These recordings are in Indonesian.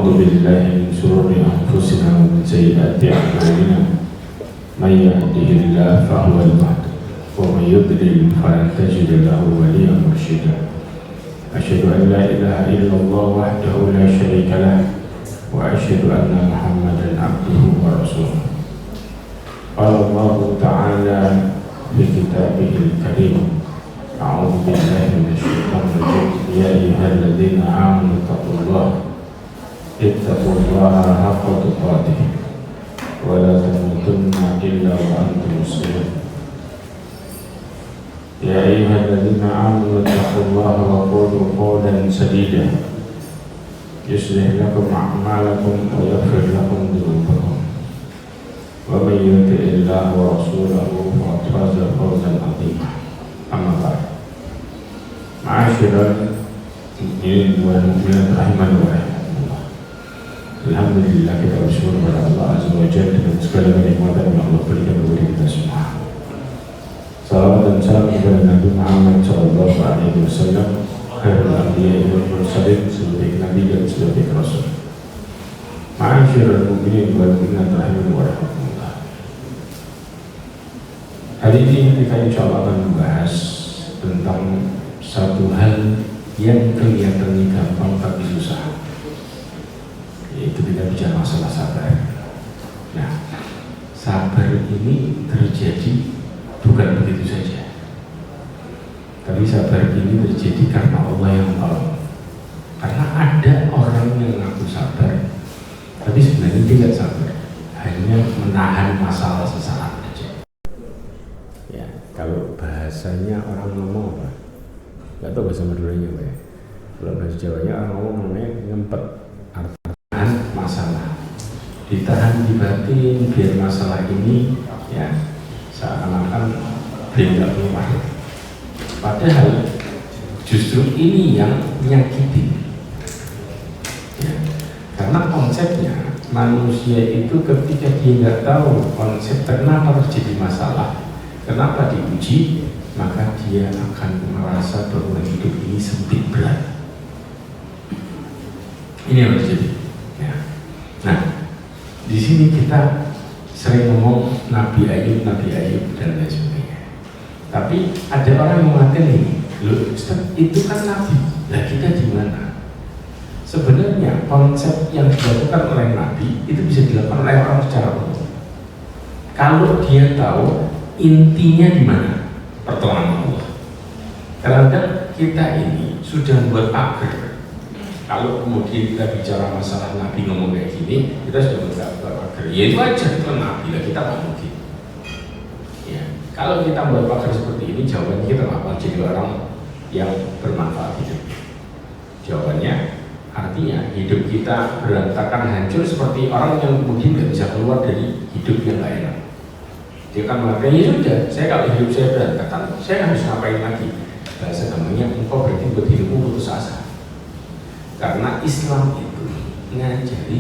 ونعوذ بالله من شرور أنفسنا ومن سيئات أعمالنا من يهده الله فهو المهتد ومن يضلل فلن تجد له وليا مرشدا أشهد أن لا إله إلا الله وحده لا شريك له وأشهد أن محمدا عبده ورسوله قال الله تعالى في كتابه الكريم أعوذ بالله من الشيطان الرجيم يا أيها الذين آمنوا اتقوا الله حق تقاته ولا تموتن إلا وأنتم مسلمون يا أيها الذين آمنوا اتقوا الله وقولوا قولا سديدا يصلح لكم أعمالكم ويغفر لكم ذنوبكم ومن يطع الله ورسوله فقد فاز فوزا عظيما أما بعد معاشر المؤمنين والمؤمنات رحمنا ورحمة Alhamdulillah kita bersyukur kepada Allah Azza wa Jalla dengan segala kenikmatan yang Allah berikan kepada kita semua. Salawat dan salam kepada Nabi Muhammad sallallahu alaihi wasallam, khairul anbiya'i wal mursalin, sebaik nabi dan sebaik rasul. Ma'asyiral mu'minin wal mu'minat rahimani wa rahmatullah. Hari ini kita insyaallah akan membahas tentang satu hal yang kelihatannya gampang tapi susah, yaitu kita bicara masalah sabar. Nah, sabar ini terjadi bukan begitu saja, tapi sabar ini terjadi karena Allah yang tahu. Karena ada orang yang mengaku sabar, tapi sebenarnya tidak sabar, hanya menahan masalah sesaat saja. Ya, kalau bahasanya orang ngomong apa? Gak tahu bahasa Maduranya apa ya. Kalau bahasa Jawanya orang ngomong namanya ngempet, artinya masalah, ditahan di batin biar masalah ini ya seakan-akan tidak keluar. Padahal justru ini yang menyakiti ya. Karena konsepnya manusia itu ketika dia nggak tahu konsep kenapa terjadi masalah, kenapa diuji, maka dia akan merasa bahwa hidup ini sempit berat. Ini yang terjadi ya. Nah, di sini kita sering ngomong Nabi Ayub dan lain sebagainya. Tapi ada orang yang mengatakan ini, loh Ustaz, itu kan Nabi, lah kita di mana? Sebenarnya konsep yang dilakukan oleh Nabi itu bisa dilakukan oleh orang secara umum. Kalau dia tahu intinya di mana, pertolongan Allah. Kadang-kadang kita ini sudah membuat pagar. Kalau kemudian kita bicara masalah Nabi ngomong kayak gini, kita sudah membuat pagar. Ya itu aja, itu Nabi lah, kita nggak mungkin. Ya, kalau kita membuat pagar seperti ini, jawabannya kita nggak akan jadi orang yang bermanfaat hidup. Jawabannya artinya hidup kita berantakan, hancur seperti orang yang kemudian nggak bisa keluar dari hidup yang nggak enak. Dia akan mengatakan, ya sudah, saya kalau hidup saya berantakan, saya harus ngapain lagi? Bahasa namanya, engkau berarti buat hidupmu putus asa. Karena Islam itu ngajari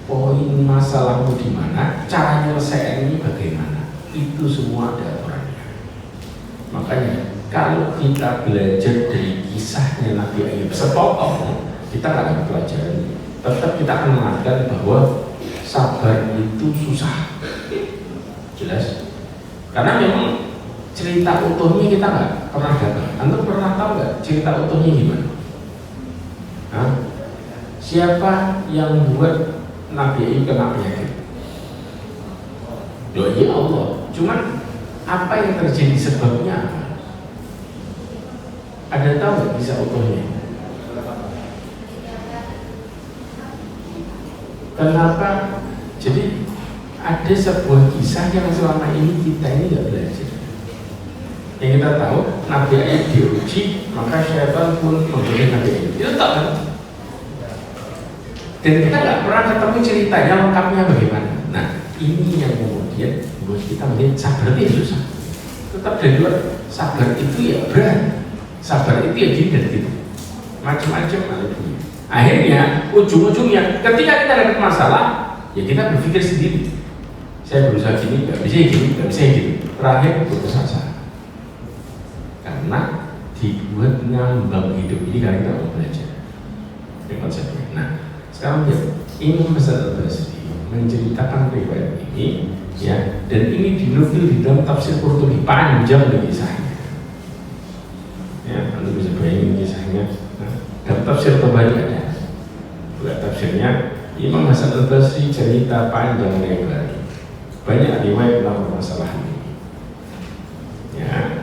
poin masalahmu di mana, cara nyelesainnya bagaimana. Itu semua ada aturannya. Makanya kalau kita belajar dari kisahnya Nabi Ayub sepotong, kita nggak akan pelajaran. Tetap kita akan mengatakan bahwa sabar itu susah. Jelas? Karena memang cerita utuhnya kita nggak pernah dapat. Antum pernah tahu nggak cerita utuhnya gimana? Hah? Siapa yang buat Nabi Ayub kena penyakit? Loh ya Allah. Cuman apa yang terjadi sebabnya apa? Ada tahu nggak bisa utuhnya? Kenapa? Jadi ada sebuah kisah yang selama ini kita ini nggak belajar. Yang kita tahu Nabi Ayub diuji, maka syaitan pun membunuh Nabi Ayub. Itu tak kan? Dan kita nggak pernah ketemu ceritanya lengkapnya bagaimana. Nah, ini yang kemudian buat kita melihat sabar itu susah. Tetap dari luar, sabar itu ya berat. Sabar itu ya gini dan gitu. Macam-macam alurnya. Akhirnya ujung-ujungnya ketika kita dapat masalah, ya kita berpikir sendiri. Saya berusaha gini, nggak bisa gini, nggak bisa gini. Terakhir putus asa. Karena dibuat ngambang hidup ini karena kita mau belajar. Ini konsepnya. Nah, sekarang ya Imam Hasan al-Basri menceritakan riwayat ini, ya, dan ini dinukil di dalam tafsir Qurtubi, panjang kisahnya. Ya, Anda bisa bayangin kisahnya. Nah, dalam tafsir Tabari ada, bukan tafsirnya Imam Hasan al-Basri cerita panjang lebar, banyak riwayat tentang masalah ini. Ya,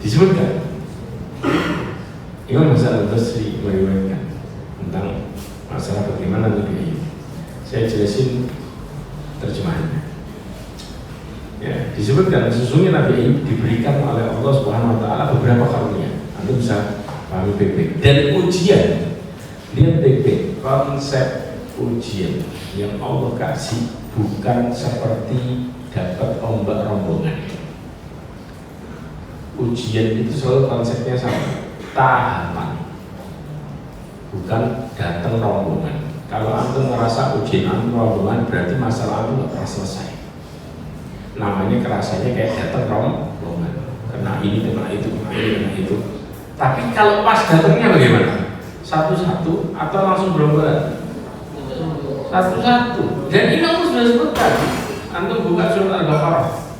disebutkan Imam Hasan al-Basri meriwayatkan tentang masalah bagaimana Nabi Ayub. Saya jelasin terjemahannya. Ya, disebutkan sesungguhnya Nabi Ayub diberikan oleh Allah Subhanahu wa taala beberapa karunia. Anda bisa pahami baik-baik. Dan ujian, lihat baik-baik, konsep ujian yang Allah kasih bukan seperti dapat ombak rombongan. Ujian itu selalu konsepnya sama, tahapan, bukan datang rombongan. Kalau antum merasa ujian antum rombongan, berarti masalah antum nggak pernah selesai. Namanya kerasanya kayak datang rombongan, kena ini, kena itu, kena ini, kena itu. Tapi kalau pas datangnya bagaimana? Satu-satu atau langsung berombolan? Satu-satu. Dan ini aku sudah sebutkan. Antum buka surat Al-Baqarah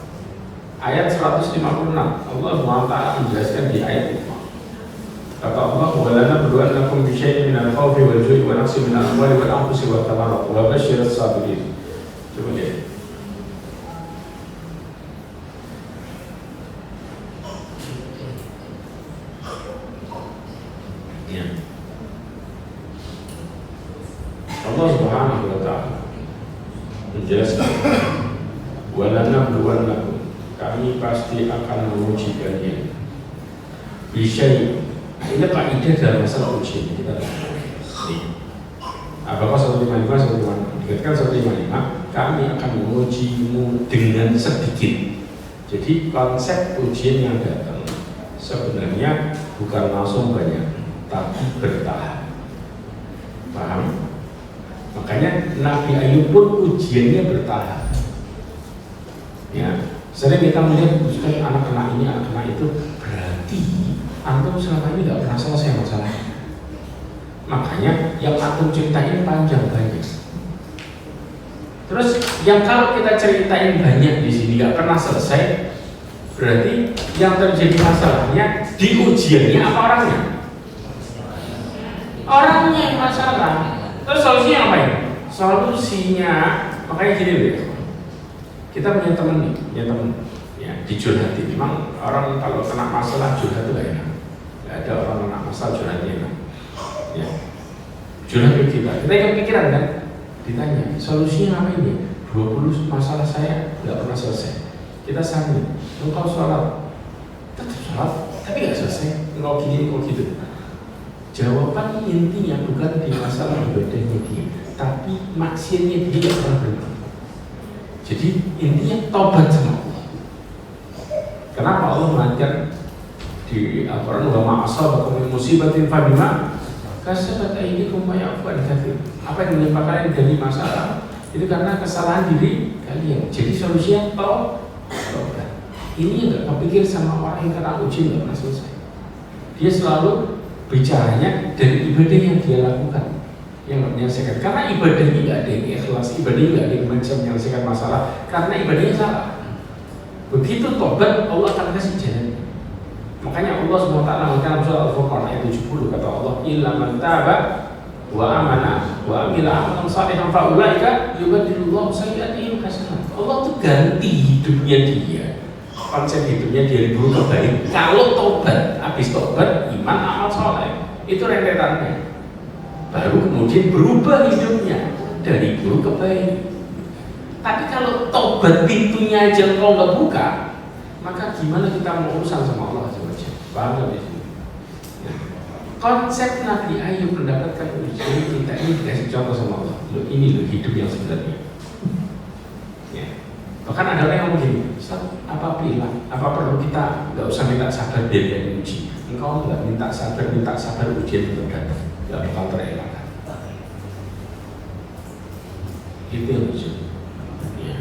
ayat 156. Allah SWT menjelaskan di ayat itu. Kata Allah, "Walana berdu'annakum bisyai'in minal khawfi wal ju'i wa naqsin minal amwali wal anfusi wat thamarati wa basyyiris sabirin." Coba lihat. Ya. Allah Subhanahu wa taala menjelaskan, "Walana berdu'annakum," kami pasti akan menguji kalian. Bisyai'in, ini kaidah dalam masalah ujian kita. Apa-apa 155 dikatakan 155, kami akan mengujimu dengan sedikit. Jadi konsep ujian yang datang sebenarnya bukan langsung banyak, tapi bertahap. Paham? Makanya Nabi Ayub pun ujiannya bertahap. Ya, sering kita melihat anak-anak ini, anak-anak itu, berarti antum selama ini tidak pernah selesai masalahnya. Makanya yang antum ceritain panjang banyak. Terus yang kalau kita ceritain banyak di sini nggak pernah selesai, berarti yang terjadi masalahnya di ujiannya apa orangnya? Orangnya yang masalah. Terus solusinya apa ya? Solusinya, makanya gini deh. Kita punya teman nih, ya, dicurhati. Memang orang kalau kena masalah curhat itu gak enak. Gak ada orang kena masalah curhatnya enak. Ya, curhat ke kita ikut pikiran kan? Ditanya, solusinya apa ini? 20 masalah saya gak pernah selesai. Kita sambung, engkau sholat, tetap sholat, tapi gak selesai. Engkau gini, engkau gitu. Jawaban intinya bukan di masalah ibadahnya dia, tapi maksiatnya dia gak pernah berhenti. Jadi intinya tobat sama Allah. Kenapa Allah mengatakan di Al-Quran, "Wa ma asabakum min musibatin fa bima kasabat aydikum wa ya'fu an katsir." Apa yang menimpa kalian dari masalah itu karena kesalahan diri kalian. Jadi solusinya tobat. Ini nggak kepikir sama orang yang kena ujian nggak pernah selesai. Dia selalu bicaranya dari ibadah yang dia lakukan, yang menyelesaikan. Karena ibadahnya nggak ada yang ikhlas, ibadahnya nggak ada yang menyelesaikan masalah, karena ibadahnya salah. Begitu tobat, Allah akan kasih jalan. Makanya Allah SWT mengatakan surah Al-Furqan ayat 70, kata Allah, "Illa man taba wa amana wa amila amalan shalihan fa ulaika yubaddilullahu sayyi'atihim hasanat." Allah tuh ganti hidupnya dia, konsep hidupnya dia berubah baik. Kalau tobat, habis tobat, iman, amal soleh, itu rentetannya. Baru kemudian berubah hidupnya dari buruk ke baik. Tapi kalau tobat pintunya aja engkau nggak buka, maka gimana kita mau urusan sama Allah Azza wa Jalla? Paham nggak di sini? Ya. Konsep Nabi Ayub mendapatkan ujian, kita ini dikasih contoh sama Allah. Loh, ini loh hidup yang sebenarnya. Ya. Bahkan ada orang yang ngomong gini, "Ustaz, apa bilang? Apa perlu kita nggak usah minta sabar biar dia diuji? Engkau nggak minta sabar ujian tetap datang, nggak bakal terelakkan." Itu yang lucu. Ya.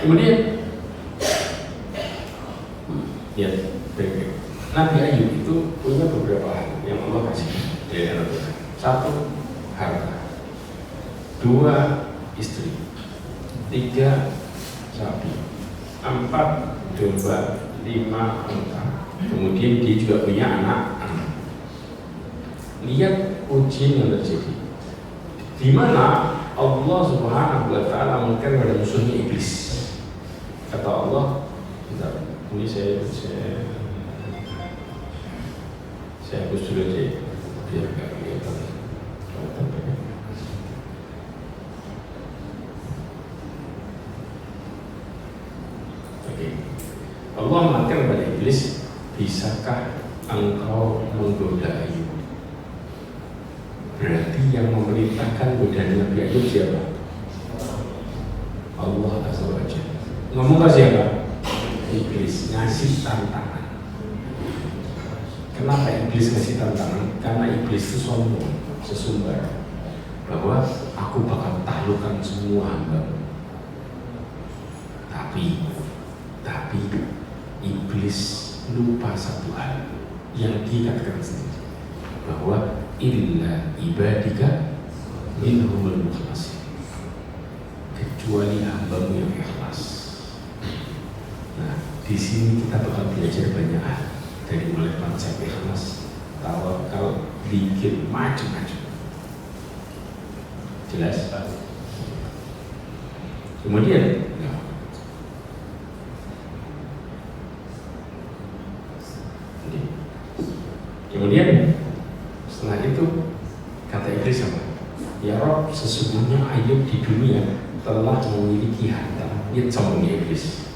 Kemudian, ya, Nabi Ayub itu punya beberapa hal yang Allah kasih. Dia tentukan. 1. Harta. 2. Istri. 3. Sapi. 4. Domba. 5. unta. Kemudian dia juga punya anak-anak. Lihat ujian yang terjadi, di mana Allah Subhanahu wa Ta'ala mengatakan pada musuhnya iblis. Kata Allah, bentar, ini saya hapus dulu aja biar nggak kelihatan. Oke. Allah mengatakan pada iblis, bisakah engkau menggoda Ayub? Berarti yang memerintahkan godaan Nabi Ayub siapa? Allah Azza wa Jalla. Ngomong ke siapa? Iblis. Ngasih tantangan. Kenapa iblis ngasih tantangan? Karena iblis itu sombong, sesumbar bahwa aku bakal taklukkan semua hamba. Tapi iblis lupa satu hal yang dikatakan sendiri, bahwa illa ibadika minhumul mukhlasin, kecuali hambamu yang ikhlas. Nah, di sini kita bakal belajar banyak hal, dari mulai konsep ikhlas, tawakal, zikir, macam-macam. Jelas? Kemudian setelah itu kata iblis apa? Ya Rob, sesungguhnya Ayub di dunia telah memiliki harta. Lihat sombongnya iblis.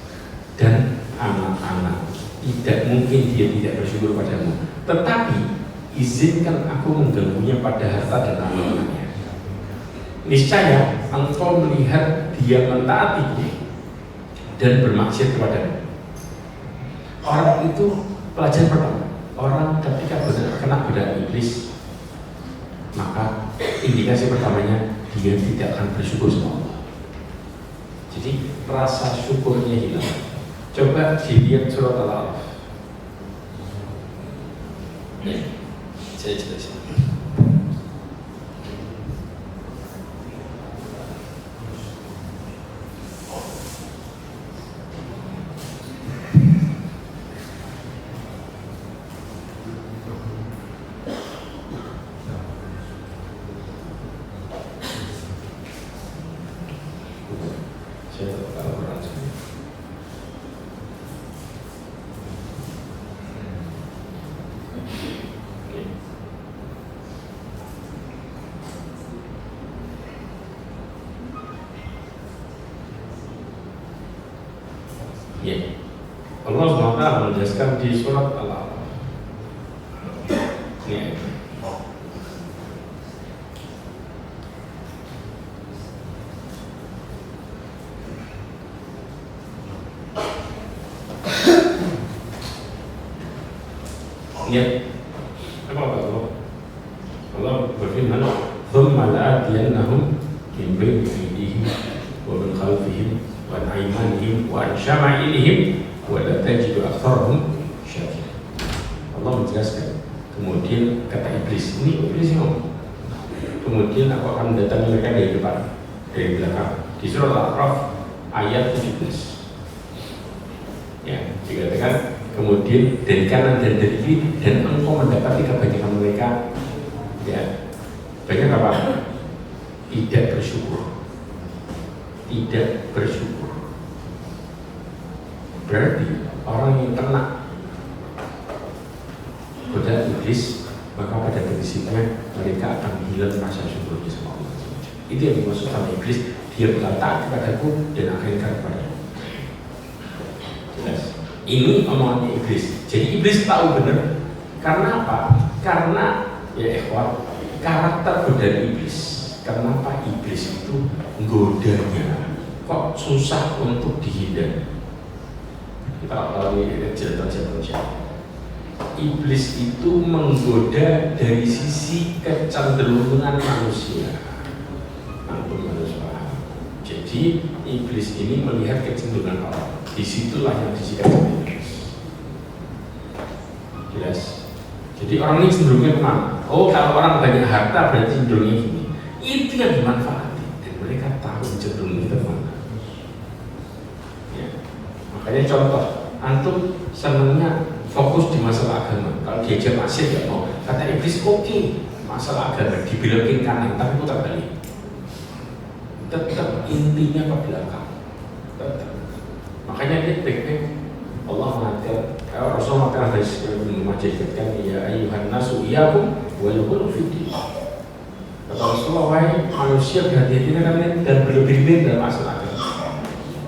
Dan anak-anak, tidak mungkin dia tidak bersyukur padamu. Tetapi izinkan aku mengganggunya pada harta dan anak-anaknya. Niscaya engkau melihat dia mentaatiku dan bermaksiat kepadamu. Orang itu pelajaran pertama. Orang ketika kena godaan iblis, maka indikasi pertamanya dia tidak akan bersyukur sama Allah. Jadi rasa syukurnya hilang. Coba dilihat surat Al-A'raf. Ya, saya jelasin. Ya, Allah SWT menjelaskan di surat Al-A'raf. Ya. Ya, apa Allah? Allah berfirman, "Tsumma la'atiyannahum min bayni aydihim wa min khalfihim wa an aymanihim wa an syama'ilihim wa la tajidu aktsarahum syakirin." Allah menjelaskan. Kemudian kata iblis, ini iblis ngomong. Kemudian aku akan mendatangi mereka dari depan, dari belakang. Di surah Al-A'raf ayat 17. Ya, dikatakan kemudian dari kanan dan dari kiri, dan engkau mendapati kebanyakan mereka, ya, banyak apa? Tidak bersyukur. Tidak bersyukur. Berarti orang yang kena godaan iblis, maka pada prinsipnya mereka akan hilang rasa syukurnya sama Allah. Itu yang dimaksud sama iblis. Dia bakal taat kepadaku dan akan ingkar kepadaku. Jelas. Ini omongannya iblis. Jadi iblis tahu benar. Karena apa? Karena ya ikhwan, karakter godaan iblis. Kenapa iblis itu godanya kok susah untuk dihindari? Kita tahu ini cerita-cerita. Iblis itu menggoda dari sisi kecenderungan manusia. Antum harus paham. Jadi iblis ini melihat kecenderungan orang. Disitulah yang disikapi iblis. Jelas. Jadi orang ini cenderungnya kemana? Oh, kalau orang banyak harta berarti cenderungnya gini. Itu yang dimanfaatkan dan mereka tahu cenderungnya kemana. Ya. Makanya contoh, antum senangnya fokus di masalah agama. Kalau diajak maksiat ya mau. Kata iblis oke, masalah agama dibelokin kanan, tapi putar balik. Tetap intinya ke belakang. Tetap. Makanya dia baik-baik. Allah mengatakan, Rasulullah mengatakan dari sebelum majidkan ya ayuhan nasu iyakum wa yukunu fiti. Kata Rasulullah, wahai manusia berhati-hati dan berlebih-lebih dalam masalah agama.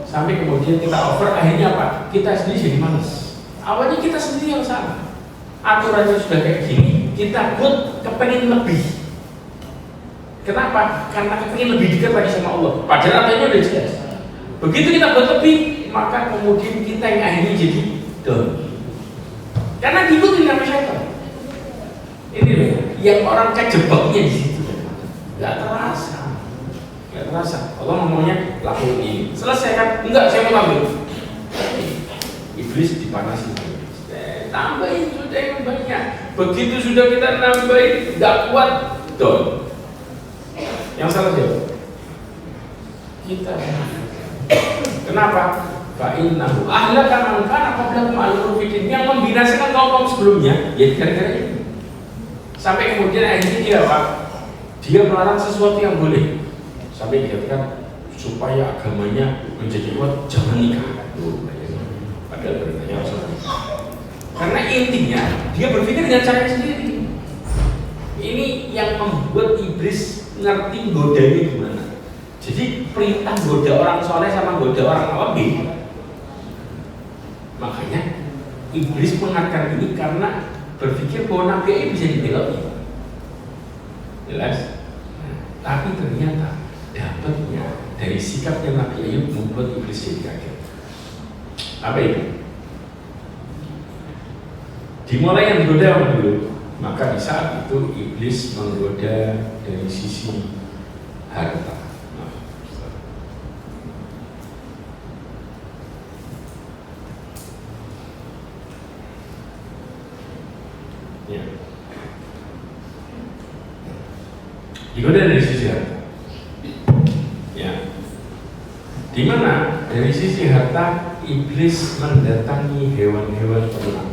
Sampai kemudian kita over, akhirnya apa? Kita sendiri jadi malas. Awalnya kita sendiri yang salah. Aturannya sudah kayak gini, kita pun kepengen lebih. Kenapa? Karena kepengen lebih dekat lagi sama Allah. Padahal aturannya udah jelas. Begitu kita buat lebih, maka kemudian kita yang akhirnya jadi down. Karena diikutin sama syaitan. Ini loh, yang orang kejebaknya di situ. Gak terasa. Allah ngomongnya lakukan ini. Selesai kan? Enggak, saya mau ambil. Iblis dipanasi. Tambahin sudah yang banyak. Begitu sudah kita nambahin, gak kuat, down. Yang salah siapa? Kita. Kenapa? Fa'innahu ahlaka man kana qablakum al-mufsidin, yang membinasakan kaum sebelumnya ya gara-gara ini. Sampai kemudian akhirnya dia apa? Dia melarang sesuatu yang boleh. Sampai dikatakan supaya agamanya menjadi kuat jangan nikah. Padahal beritanya Rasulullah. Karena intinya dia berpikir dengan cara sendiri. Ini yang membuat iblis ngerti godanya gimana. Jadi perintah goda orang soleh sama goda orang awam beda. Makanya iblis mengatakan ini karena berpikir bahwa Nabi Ayub bisa dibeloki. Jelas? Tapi ternyata dapatnya dari sikapnya Nabi Ayub membuat iblis jadi kaget. Apa itu? Dimulai yang digoda apa dulu? Maka di saat itu iblis menggoda dari sisi harta. Ya. Digoda dari sisi harta. Ya. Di mana dari sisi harta iblis mendatangi hewan-hewan ternak.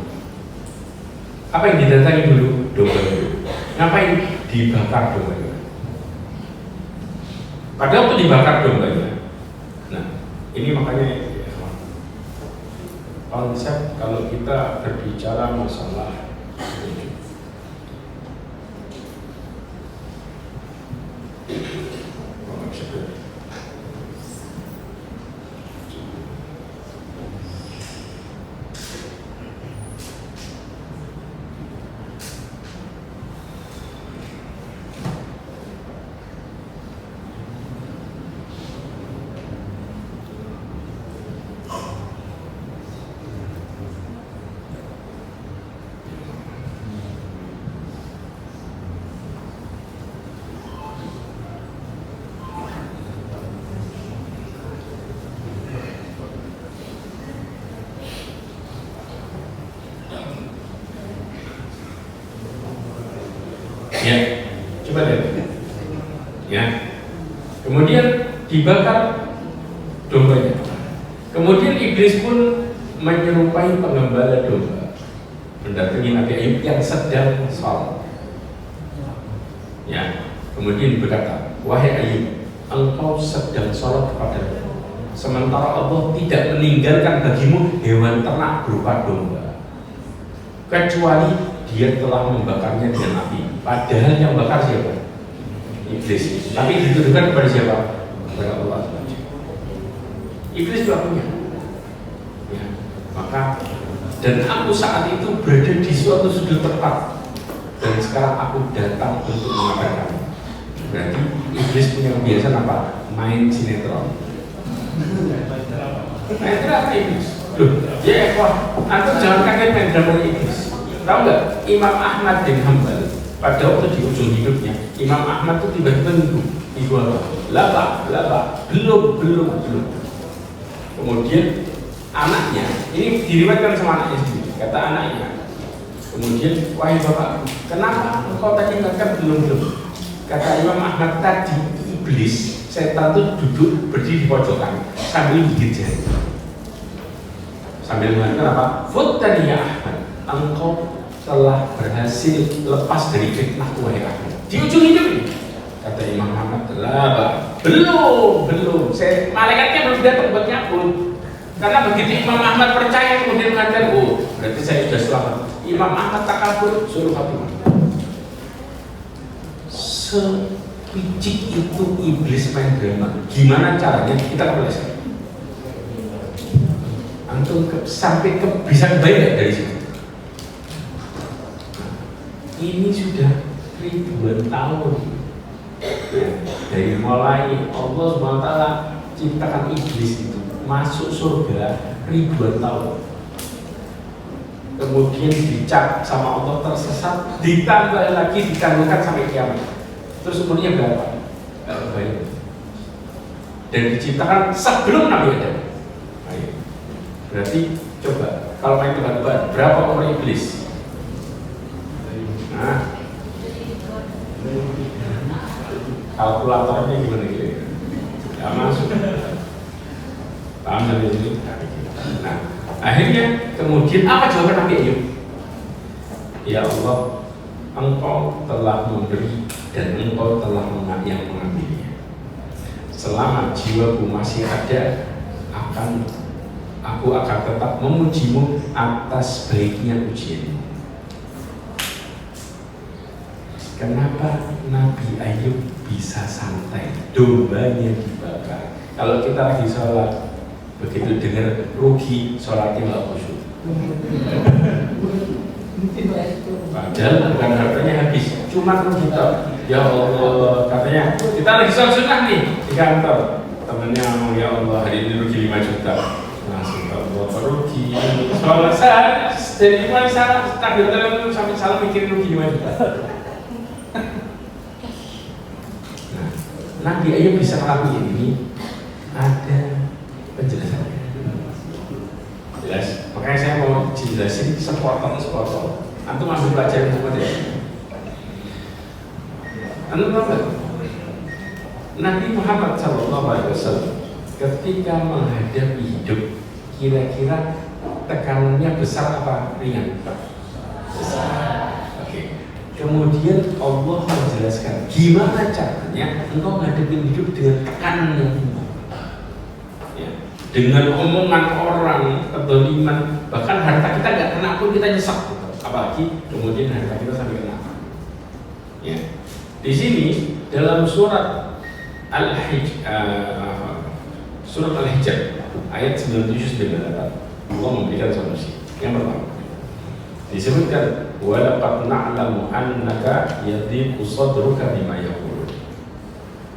Apa yang didatangi dulu? Domba dulu. Ngapain dibakar dombanya? Padahal waktu dibakar dombanya. Nah, ini makanya ya, konsep kalau kita berbicara masalah ya, coba lihat. Ya. Kemudian dibakar dombanya. Kemudian iblis pun menyerupai pengembala domba mendatangi Nabi Ayub yang sedang salat. Ya. Kemudian berkata, wahai Ayub, engkau sedang salat kepada sementara Allah tidak meninggalkan bagimu hewan ternak berupa domba, kecuali dia telah membakarnya dengan api. Padahal yang bakar siapa? Iblis. Tapi dituduhkan kepada siapa? Kepada Allah. Iblis pelakunya. Ya. Maka dan aku saat itu berada di suatu sudut tempat dan sekarang aku datang untuk mengabarkan. Berarti iblis punya kebiasaan apa? Main sinetron. Main drama iblis. Loh, ya wah, aku jangan kaget main drama iblis. Tahu nggak? Imam Ahmad bin Hanbal pada waktu di ujung hidupnya, Imam Ahmad itu tiba-tiba ibu laba, belum. Kemudian anaknya, ini diriwayatkan sama anaknya sendiri. Kata anaknya, Kemudian, wahai Bapak, kenapa engkau tadi mengatakan belum? Kata Imam Ahmad tadi, iblis, setan itu duduk berdiri di pojokan sambil gigit jari. Sambil mengatakan apa? Futtani ya Ahmad, engkau telah berhasil lepas dari fitnah wahai Ahmad. Di ujung hidup ini, kata Imam Ahmad, belum. Malaikatnya belum datang buat nyabut. Karena begitu Imam Ahmad percaya kemudian mengatakan, oh berarti saya sudah selamat. Imam Ahmad takabur, suruh Fatimah. Sepicik itu iblis main drama. Gimana caranya? Kita kepleset. Antum sampai bisa kebayang dari situ. Ini sudah ribuan tahun. Ya, dari mulai Allah SWT ciptakan iblis itu masuk surga ribuan tahun, kemudian dicap sama Allah tersesat, ditambah lagi ditangguhkan sampai kiamat. Terus umurnya berapa? Banyak. Dan diciptakan sebelum Nabi Adam. Berarti coba kalau main tebak-tebakan berapa umur iblis? Nah, kalkulatornya gimana gitu? Ya masuk. Paham sampai sini? Nah, akhirnya kemudian apa jawaban Nabi Ayub? Ya Allah, Engkau telah memberi dan Engkau telah mengambilnya. Selama jiwaku masih ada, aku akan tetap memujimu atas baiknya ujianmu. Kenapa Nabi Ayub bisa santai? Dombanya dibakar. Kalau kita lagi sholat, begitu dengar rugi, sholatnya nggak khusyuk. Padahal bukan hartanya habis, cuma rugi tau. Ya Allah, katanya kita lagi sholat sunnah nih di kantor. Temennya ngomong, ya Allah hari ini rugi 5 juta. Langsung Allah rugi. Sholat saya dari mulai salah takbir sampai salah mikirin rugi 5 juta. Nabi Ayub bisa ngelakuin ini, ada penjelasannya. Jelas. Makanya saya mau jelasin sepotong. Antum ambil pelajaran semua deh. Antum tahu nggak? Nabi Muhammad SAW ketika menghadapi hidup, kira-kira tekanannya besar apa ringan? Besar. Kemudian Allah menjelaskan gimana caranya engkau menghadapi hidup dengan tekanan yang tinggi, ya, dengan omongan orang, kedoliman, bahkan harta kita nggak kena pun kita nyesek, apalagi kemudian harta kita sampai kena. Ya. Di sini dalam surat Al-Hijr ayat 97-98 Allah memberikan solusi. Yang pertama disebutkan walaqad na'lamu annaka yadhiqu sadruka bima yaqulun,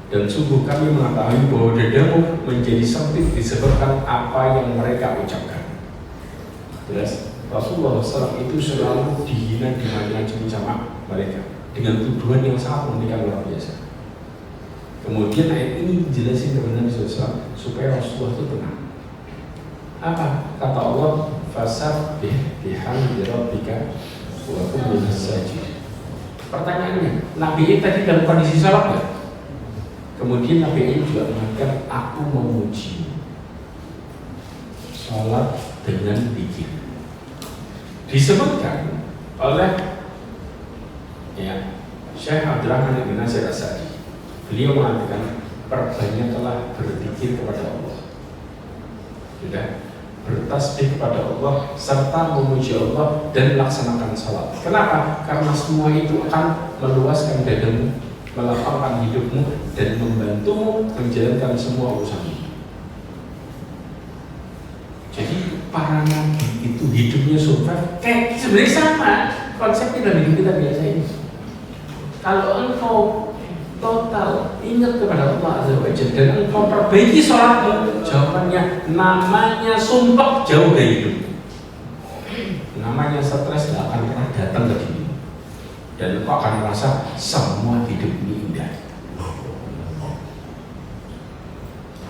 dan sungguh kami mengetahui bahwa dadamu menjadi sempit disebabkan apa yang mereka ucapkan. Jelas, Rasulullah SAW itu selalu dihina, dimacam-macam sama mereka dengan tuduhan yang sangat mengerikan luar biasa. Kemudian ayat ini dijelasin kepada Nabi SAW supaya Rasulullah itu tenang. Apa kata Allah? Fasabbih bihamdi rabbika wa kun minas sajidin. Pertanyaannya, Nabi ini tadi dalam kondisi salat nggak? Kemudian Nabi ini juga mengatakan, aku memuji. Salat dengan zikir. Disebutkan oleh Syekh Abdul Rahman bin Nasir As-Sa'di. Beliau mengatakan, perbanyaklah berzikir kepada Allah. Sudah, bertasbih kepada Allah serta memuji Allah dan melaksanakan salat. Kenapa? Karena semua itu akan meluaskan dadamu, melapangkan hidupmu dan membantumu menjalankan semua urusanmu. Jadi para nabi itu hidupnya survive kayak sebenarnya sama konsepnya dalam hidup kita biasa ini. Kalau engkau total ingat kepada Allah Azza wa Jalla dan engkau perbaiki sholatmu, jawabannya namanya sumpah jauh dari hidup, namanya stres gak akan pernah datang ke sini dan engkau akan merasa semua hidup ini indah.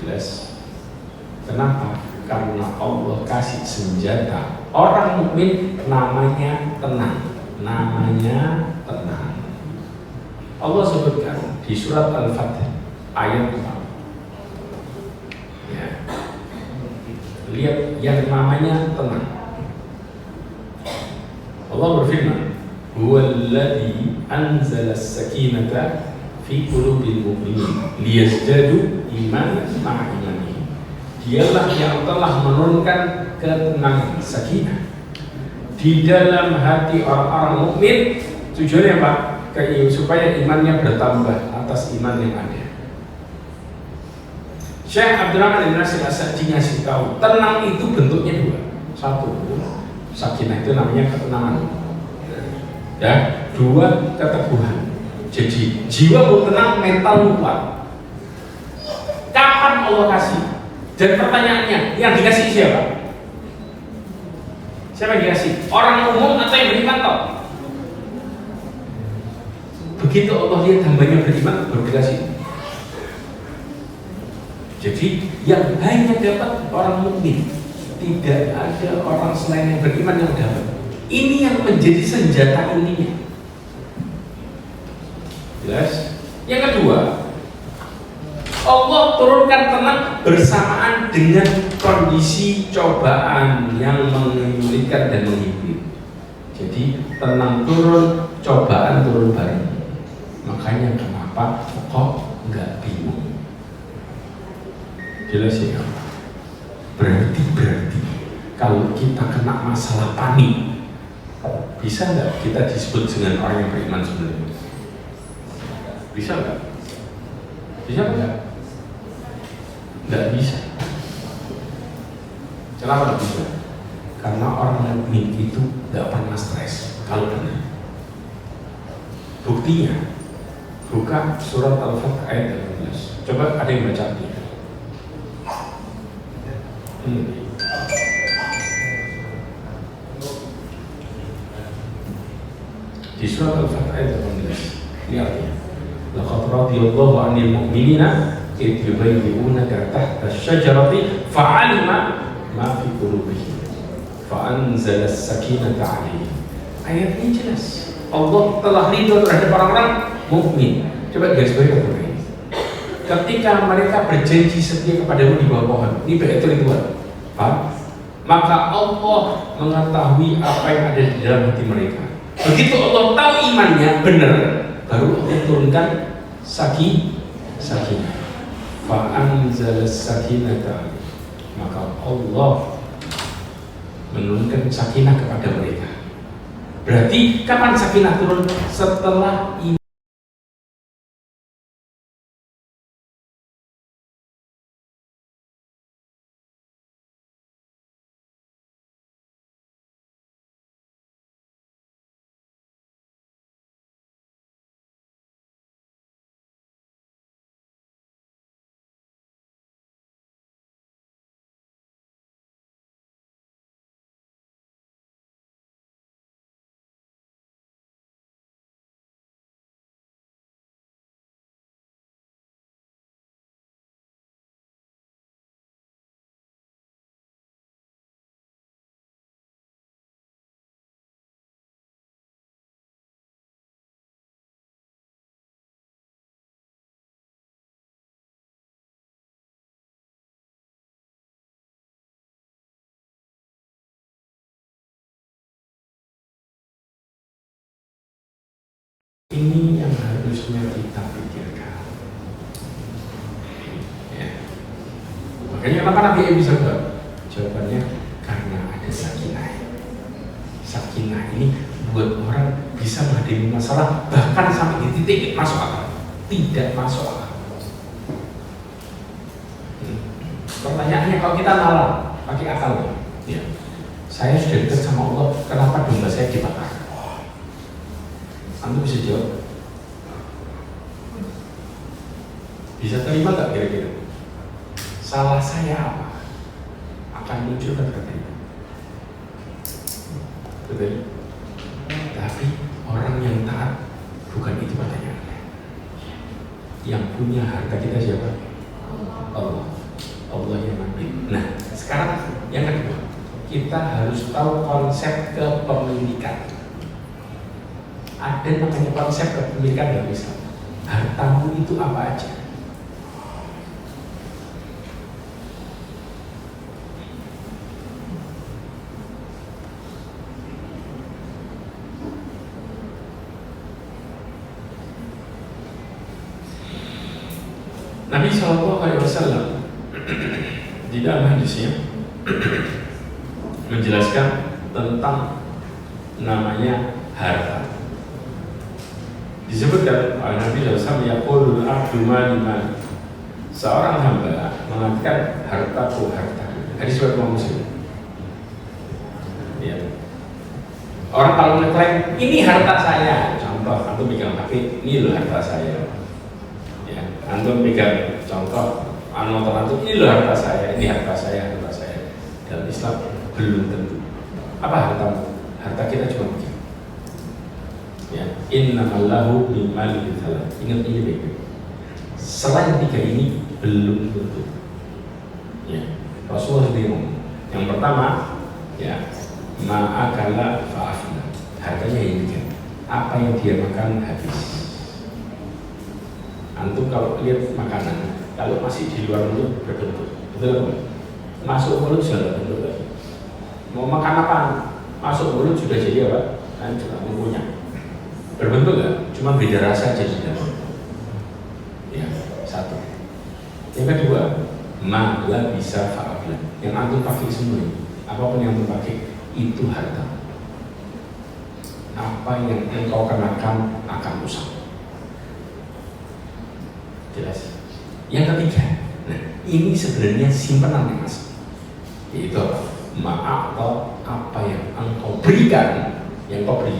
Jelas. Kenapa? Karena Allah kasih senjata orang mukmin namanya tenang. namanya tenang. Allah sebutkan di surat Al-Fath ayat 4. Ya. Lihat yang namanya tenang. Allah berfirman, "Huwallazi anzala as-sakinata fi qulubil mu'minin liyazdadu imanan ma'a imanihim." Dialah yang telah menurunkan ketenangan, sakinah di dalam hati orang-orang mukmin. Tujuannya apa? Supaya imannya bertambah atas iman yang ada. Syekh Abdurrahman bin Nasir As-Sa'di ngasih tahu, tenang itu bentuknya dua. Satu, sakinah itu namanya ketenangan. Ya, dua, keteguhan. Jadi jiwa mau tenang, mental kuat. Kapan Allah kasih? Dan pertanyaannya, yang dikasih siapa? Siapa yang dikasih? Orang umum atau yang beriman toh? Begitu Allah lihat hambanya beriman, baru dikasih. Jadi yang hanya dapat orang mukmin, tidak ada orang selain yang beriman yang dapat. Ini yang menjadi senjata intinya. Jelas? Yang kedua, Allah turunkan tenang bersamaan dengan kondisi cobaan yang menyulitkan dan menghibur. Jadi tenang turun, cobaan turun bareng. Makanya kenapa kok nggak bingung? Jelas ya? Berarti kalau kita kena masalah panik, bisa nggak kita disebut dengan orang yang beriman sebenarnya? Bisa nggak? Bisa nggak? Nggak bisa. Kenapa nggak bisa? Karena orang mukmin itu nggak pernah stres kalau benar. Buktinya, buka surat Al-Fath ayat 18. Coba ada yang baca ini. Di surat Al-Fath ayat 18. Lihat ya. Laqad radiyallahu 'anil mu'minina idh yubayyi'unaka tahta asy-syajarati fa'alima ma fi qulubihim fa'anzala as-sakinata 'alaihim. Ayat ini jelas. Allah telah ridho terhadap orang-orang mukmin. Coba garis bawahi ini. Ketika mereka berjanji setia kepadamu di bawah pohon, ini baitul ridwan. Paham? Maka Allah mengetahui apa yang ada di dalam hati mereka. Begitu Allah tahu imannya benar, baru Allah turunkan sakinah. Fa'anzala as-sakinata. Maka Allah menurunkan sakinah kepada mereka. Berarti kapan sakinah turun? Setelah iman. Ini yang harusnya kita pikirkan. Ya. Makanya kenapa Nabi bisa jawab? Jawabannya karena ada sakinah. Sakinah ini buat orang bisa menghadapi masalah bahkan sampai di titik masuk akal, tidak masuk akal. Pertanyaannya kalau kita nalar pakai akal, ya. Saya sudah dekat sama Allah, kenapa domba saya dibakar? Anda bisa jawab? Bisa terima nggak kira-kira? Salah saya apa? Akan muncul kan kata itu. Betul? Tapi orang yang taat bukan itu pertanyaannya. Yang punya harta kita siapa? Allah. Allah yang ambil. Nah, sekarang yang kedua, kita harus tahu konsep kepemilikan. Ada namanya konsep kepemilikan dalam Islam. Hartamu itu apa aja. Nabi SAW di dalam hadisnya menjelaskan tentang namanya harta. Disebutkan oleh Nabi SAW, yaqulul abdu mali mali. Seorang hamba mengatakan hartaku hartaku. Hadis riwayat Muslim. Ya. Orang kalau ngeklaim ini harta saya, contoh antum pegang HP, ini loh harta saya. Ya, antum pegang contoh motor antum, ini loh harta saya, ini harta saya, harta saya. Dalam Islam belum tentu. Apa hartamu? Harta kita cuma begini. Ya, innamallahu bimmali bithalah. Ingat ini baik-baik. Selain tiga ini belum tentu. Ya, Rasulullah sendiri ngomong. Yang pertama, ya, ma'akala fa'afna. Hartanya yang tiga. Apa yang dia makan habis. Antum kalau lihat makanan, kalau masih di luar mulut berbentuk, betul apa? Masuk mulut sudah berbentuk lagi. Mau makan apa? Masuk mulut sudah jadi apa? Kan sudah mempunyai. Berbentuk nggak? Cuma beda rasa aja sudah. Ya, satu. Yang kedua, malah bisa fa'abla. Yang antum pakai semua ini, apapun yang antum pakai itu harta. Apa yang engkau kenakan akan rusak. Jelas. Yang ketiga, nah ini sebenarnya simpanan mas. Yaitu maaf atau apa yang engkau berikan, yang kau beri,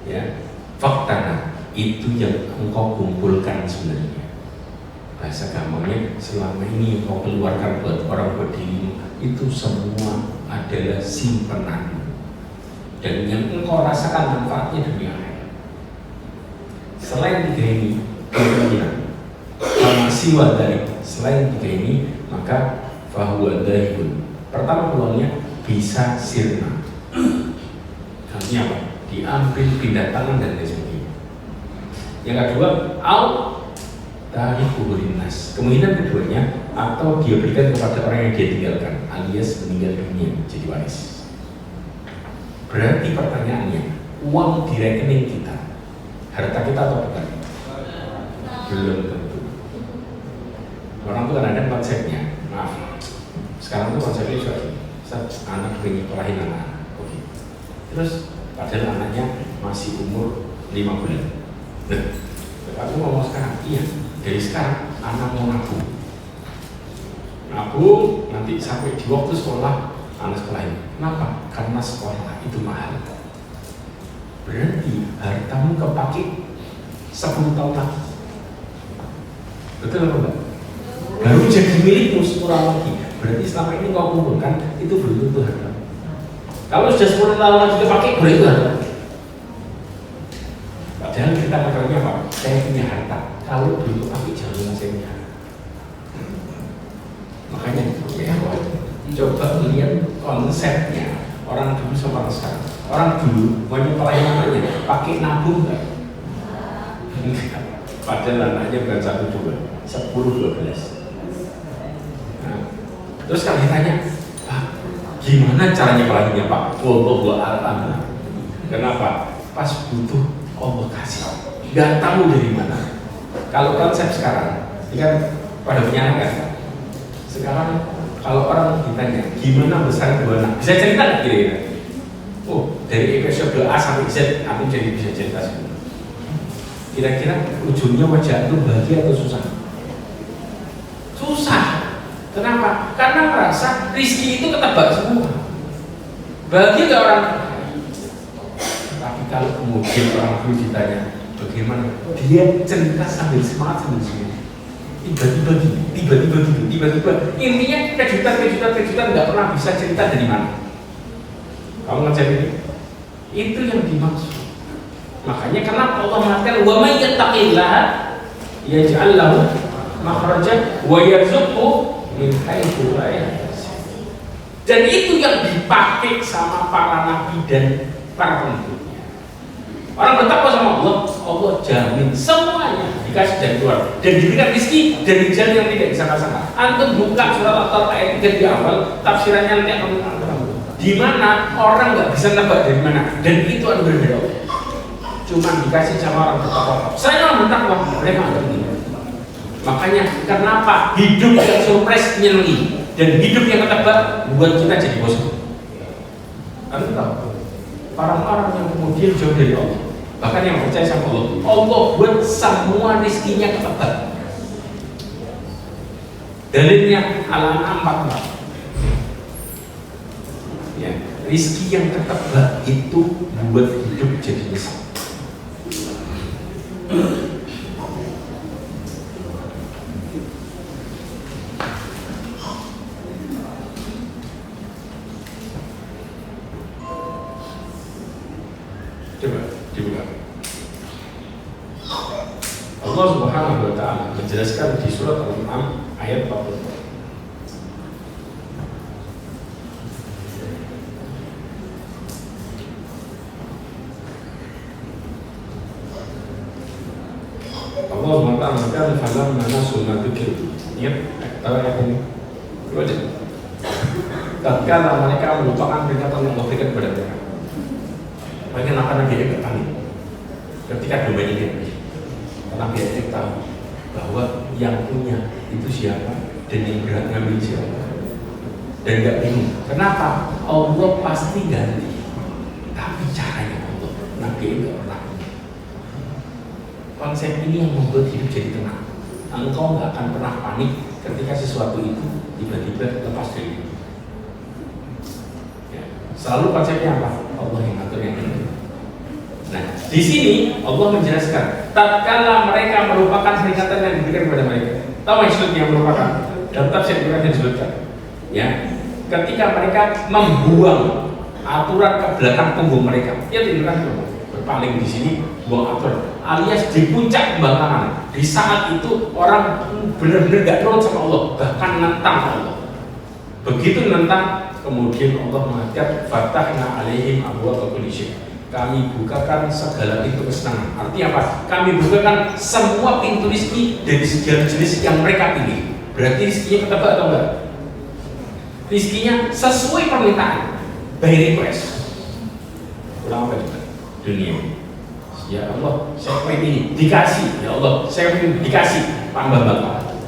ya faktana itu yang engkau kumpulkan sebenarnya. Bahasa gampangnya, selama ini yang kau keluarkan buat orang berdiri itu semua adalah simpanan dan yang engkau rasakan manfaatnya dunia akhirat. Selain tiga ini, siwa dari selain tiga ini maka fahuwa daihun. Pertama peluangnya bisa sirna. Artinya apa? Diambil pindah tangan dan lain sebagainya. Yang kedua, au dari kuburin nas. Kemungkinan keduanya atau dia berikan kepada orang yang dia tinggalkan, alias meninggal dunia jadi waris. Berarti pertanyaannya, uang di rekening kita, harta kita atau bukan? Belum tentu. Orang tuh kadang-kadang konsepnya, maaf, sekarang tuh konsepnya juga gini, anak ingin kelahin anak, oke. Terus padahal anaknya masih umur 5 bulan. Nah, aku ngomong sekarang, iya, dari sekarang anak mau nabung, nanti sampai di waktu sekolah anak sekolahin. Kenapa? Karena sekolah itu mahal. Berarti hartamu kepake 10 tahun lagi. Betul apa enggak? Baru jadi milikmu 10 tahun lagi. Berarti selama ini kau kumpulkan itu belum tentu harta. Kalau sudah 10 tahun lagi dipakai, boleh itu harta. Padahal kita makanya apa? Saya punya harta. Kalau belum dipakai jangan saya punya harta. Makanya ya coba lihat konsepnya orang dulu sama orang sekarang. Orang dulu mau nyepelain anaknya pakai nabung enggak? Padahal anaknya bukan 1, 2, 10, 12. Nah, terus kalau ditanya, Pak, gimana caranya pelahinya Pak? Wallahu a'lam. Kenapa? Pas butuh Allah kasih. Gak tahu dari mana. Kalau konsep sekarang, ini kan pada punya anak kan? Sekarang kalau orang ditanya, gimana besar dua anak? Bisa cerita nggak kira-kira? Oh, dari episode A sampai Z, aku jadi bisa cerita semua. Kira-kira ujungnya wajah itu bahagia atau susah? Susah. Kenapa? Karena merasa rizki itu ketebak semua. Bahagia gak orang? Tapi kalau kemudian orang dulu ditanya, bagaimana? Dia cerita sambil semangat sambil senyum. Tiba-tiba gini, tiba-tiba gitu, tiba-tiba. Intinya kejutan nggak pernah bisa cerita dari mana. Kamu ngecek ini? Itu yang dimaksud. Makanya kenapa Allah mengatakan wa may yattaqillaha yaj'al lahu makhraja wa yarzuqhu min haitsu la yahtasib. Dan itu yang dipakai sama para nabi dan para pengikutnya. Orang bertakwa sama Allah, Allah jamin semuanya dikasih dari keluar dan diberikan rezeki dari jalan yang tidak disangka-sangka. Antum buka surat At-Taubah ayat 3 di awal, tafsirannya nanti akan di mana orang nggak bisa nebak dari mana, dan itu anugerah dari Allah. Cuman dikasih sama orang bertakwa. Saya orang bertakwa, mereka nggak begini. Makanya kenapa hidup yang surprise nyenengi dan hidup yang ketebak buat kita jadi bosan. Anda tahu, orang-orang yang kemudian jauh dari Allah, bahkan yang percaya sama Allah, Allah buat semua rizkinya ketebak. Dalilnya Al-An'am 44. Ya, rizki yang ketebak itu buat hidup jadi nyesal. Coba dibuka. Allah Subhanahu wa taala menjelaskan di surat Al-An'am ayat 44. Allah SWT mengatakan falam manasul madzikir. Ingat tahu ayat ini? Baca. Tatkala mereka melupakan peringatan yang Allah berikan kepada mereka, mereka akan dia panik ketika domain ini. Karena dia tahu bahwa yang punya itu siapa dan yang berhak ngambil siapa, dan nggak bingung. Kenapa? Allah pasti ganti, tapi caranya Allah Nabi nggak pernah. Konsep ini yang membuat hidup jadi tenang. Engkau nggak akan pernah panik ketika sesuatu itu tiba-tiba lepas dari itu. Ya. Selalu konsepnya apa? Allah yang ngatur yang ini. Nah, di sini Allah menjelaskan, tatkala mereka melupakan peringatan yang diberikan kepada mereka. Tahu maksudnya yang melupakan? Dalam tafsir Quran disebutkan, ya, ketika mereka membuang aturan ke belakang punggung mereka, ya tidak berpaling di sini, buang aturan, alias di puncak kebangkangan. Di saat itu orang benar-benar gak nurut sama Allah, bahkan nentang Allah. Begitu nentang, kemudian Allah mengatakan, fatahna alaihim abwaaba kulli syai'. Kami bukakan segala pintu kesenangan. Artinya apa? Kami bukakan semua pintu rezeki dari segala jenis yang mereka pilih. Berarti rezekinya ketebak atau enggak? Rezekinya sesuai permintaan, by request. Ulang apa juga? Dunia. Ya Allah, saya pengen ini dikasih. Ya Allah, saya pengen dikasih. Tambah bakal.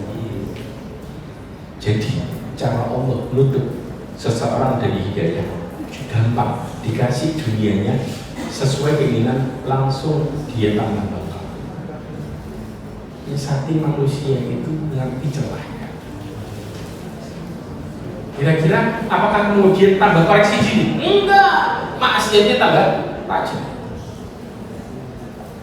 Jadi cara Allah menutup seseorang dari hidayah gampang, dikasih dunianya sesuai keinginan, langsung dia tambah bakal. Hati manusia itu ngerti celahnya. Kira-kira apakah kemudian tambah koreksi gini? Enggak, maksiatnya tambah tajam.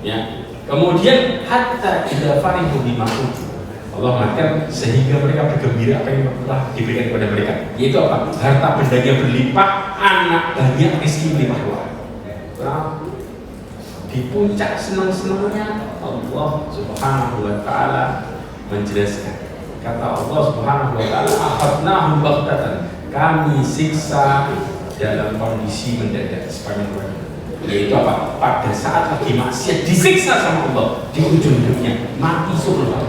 Ya, kemudian hatta idza farihu bima utu, Allah mengatakan sehingga mereka bergembira apa yang telah diberikan kepada mereka, yaitu apa? Harta bendanya berlimpah, anak banyak, rezeki melimpah ruah. Di puncak senang-senangnya Allah Subhanahu wa taala menjelaskan, kata Allah Subhanahu wa taala, akhadnahum baghtatan, kami siksa dalam kondisi mendadak sepanjang waktu. Yaitu apa? Pada saat lagi maksiat disiksa sama Allah di ujung hidupnya, mati surga.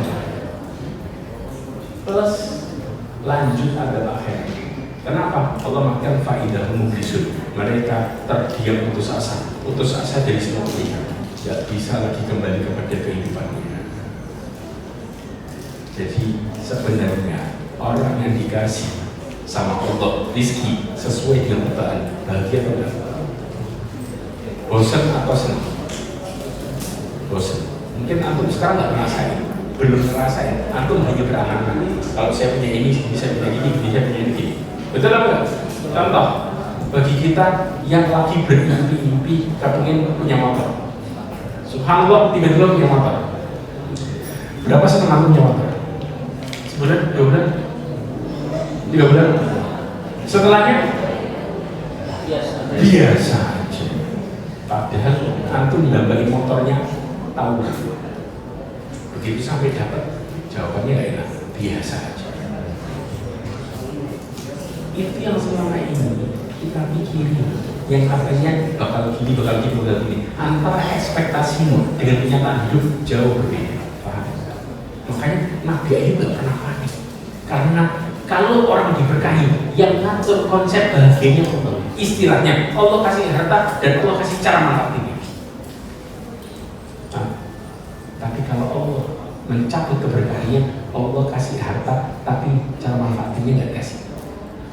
Plus lanjut adalah akhirat. Kenapa? Allah mengatakan faidah mublisun. Mereka terdiam putus asa dari semua pilihan, tidak bisa lagi kembali kepada kehidupannya. Jadi sebenarnya orang yang dikasih sama Allah rezeki sesuai dengan keadaan, bahagia atau tidak? Bosan atau senang? Bosan. Mungkin antum sekarang nggak ngerasain, belum ngerasain. Antum hanya berangan-angan. Kalau saya punya ini, bisa punya ini, bisa punya ini. Betul apa enggak? Contoh, bagi kita yang lagi berimpi-impi kepingin punya motor, subhanallah tiba-tiba punya motor. Berapa setengah punya motor? Sebulan, 2 bulan, 3 bulan. Setelahnya biasa aja. Padahal antum nambah motornya tahu. Begitu sampai dapat jawabannya nggak enak, biasa aja. Itu yang selama ini kita pikirin. yang katanya bakal gini, bakal gini. Antara ekspektasimu dengan kenyataan hidup jauh berbeda. Paham? Makanya Nabi Ayub gak pernah panik. Karena kalau orang diberkahi, yang ngatur konsep bahagianya Allah. Istilahnya Allah kasih harta dan Allah kasih cara manfaatinnya. Nah, tapi kalau Allah mencabut keberkahannya, Allah kasih harta tapi cara manfaatinnya nggak kasih,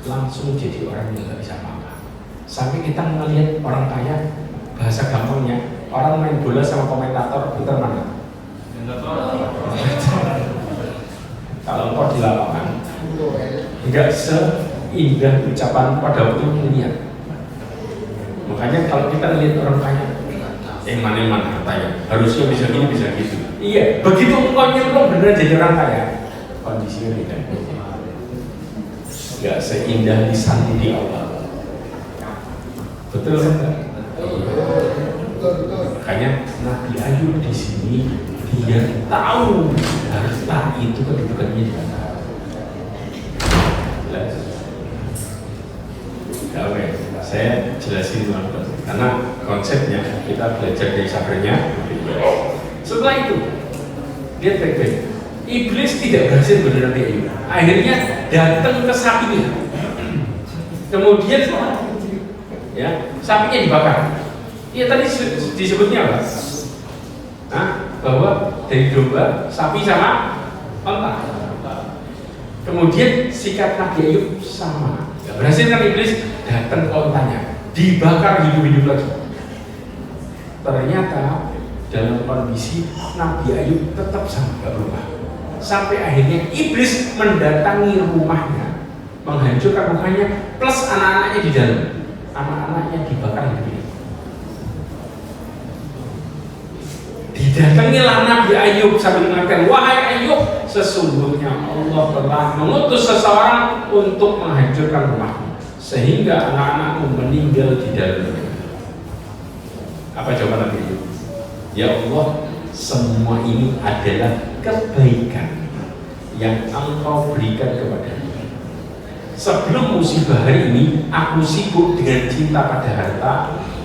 langsung jadi orang yang nggak bisa apa-apa. Sampai kita melihat orang kaya, bahasa gampangnya orang main bola sama komentator putar mana? Kalau engkau di lapangan nggak seindah ucapan pada waktu melihat. Makanya kalau kita lihat orang kaya, mana katanya harusnya bisa gini bisa gitu. Iya, begitu engkau nyemplung bener jadi orang kaya, kondisinya beda. Nggak seindah lisan di Allah. Betul kan? Makanya Nabi Ayub di sini dia tahu harta itu kedudukannya di mana. Oke, saya jelasin teman-teman. Karena konsepnya kita belajar dari sabarnya. Setelah itu, lihat baik-baik. Iblis tidak berhasil benar Nabi Ayub. Akhirnya datang ke sapinya. Kemudian, ya, sapinya dibakar. Iya tadi disebutnya apa? Nah, bahwa dari domba, sapi sama onta. Kemudian sikap Nabi Ayub sama. Gak berhasil kan iblis datang ke ontanya, dibakar hidup-hidup lagi. Ternyata dalam kondisi Nabi Ayub tetap sama, gak berubah. Sampai akhirnya iblis mendatangi rumahnya, menghancurkan rumahnya, plus anak-anaknya di dalam. Anak-anaknya dibakar hidup-hidup. Didatangilah Nabi Ayub sambil mengatakan, wahai Ayub, sesungguhnya Allah telah mengutus seseorang untuk menghancurkan rumahmu sehingga anak-anakmu meninggal di dalamnya. Apa jawaban Nabi Ayub? Ya Allah, semua ini adalah kebaikan yang Engkau berikan kepadaku. Sebelum musibah hari ini, aku sibuk dengan cinta pada harta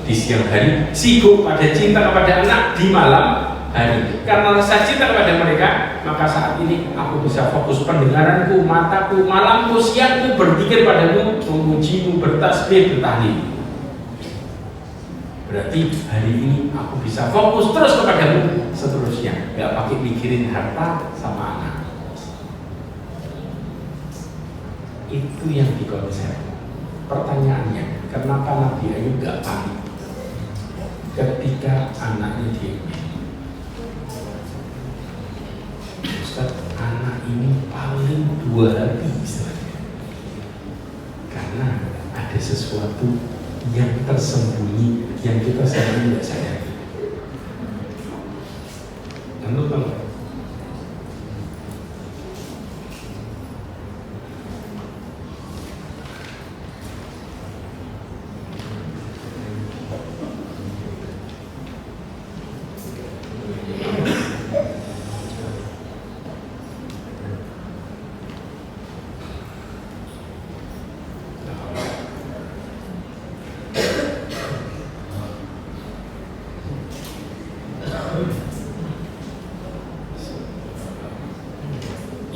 di siang hari, sibuk pada cinta kepada anak di malam hari. Karena rasa cinta kepada mereka, maka saat ini aku bisa fokus pendengaranku, mataku, malamku, siangku berzikir padamu, memujimu, bertasbih, bertahlil. Berarti hari ini aku bisa fokus terus kepadamu seterusnya, gak pakai mikirin harta sama anak. Itu yang dikonsep. Pertanyaannya, kenapa Nabi Ayub gak panik ketika anaknya diambil? Ustaz, anak ini paling 2 hari istilahnya. Karena ada sesuatu yang tersembunyi yang kita sendiri tidak sadari. Anda tahu?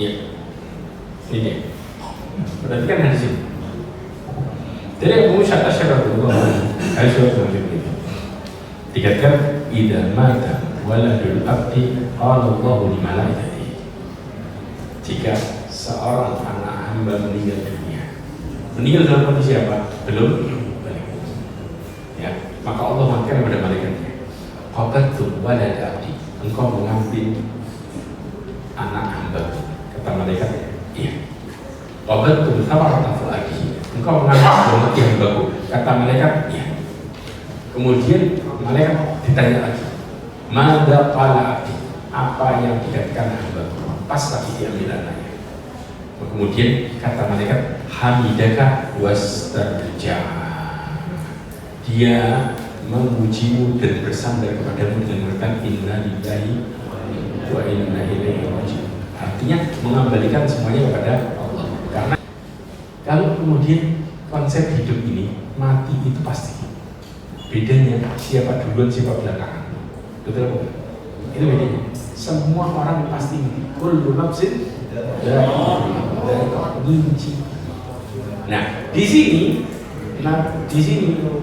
Ya, ini. Perhatikan hadis ini. Dari Abu Musa Asy'ari hadis ini. Dikatakan idza mata waladul abdi qala Allahu li malaikatihi. Jika seorang anak hamba meninggal dunia, meninggal dalam kondisi apa? Belum balik. Ya, maka Allah mengatakan kepada malaikatnya, qabattu walad abdi, engkau mengambil anak hamba. Kata malaikat, iya. Qabattu thamarata fuadihi, engkau mengambil buah hambaku. Kata malaikat, iya. Kemudian malaikat ditanya lagi, mada qala abdi, apa yang dikatakan hambaku? Pas lagi diambil anaknya. Kemudian kata malaikat, hamidaka wastarja, dia memujimu dan bersandar kepadamu dengan mengatakan inna lillahi wa inna ilaihi raji'un. Artinya mengembalikan semuanya kepada Allah. Karena kalau kemudian konsep hidup ini, mati itu pasti. Bedanya siapa duluan siapa belakangan. Betul apa? Itu bedanya. Semua orang pasti kullu nafsin benci. Nah, di sini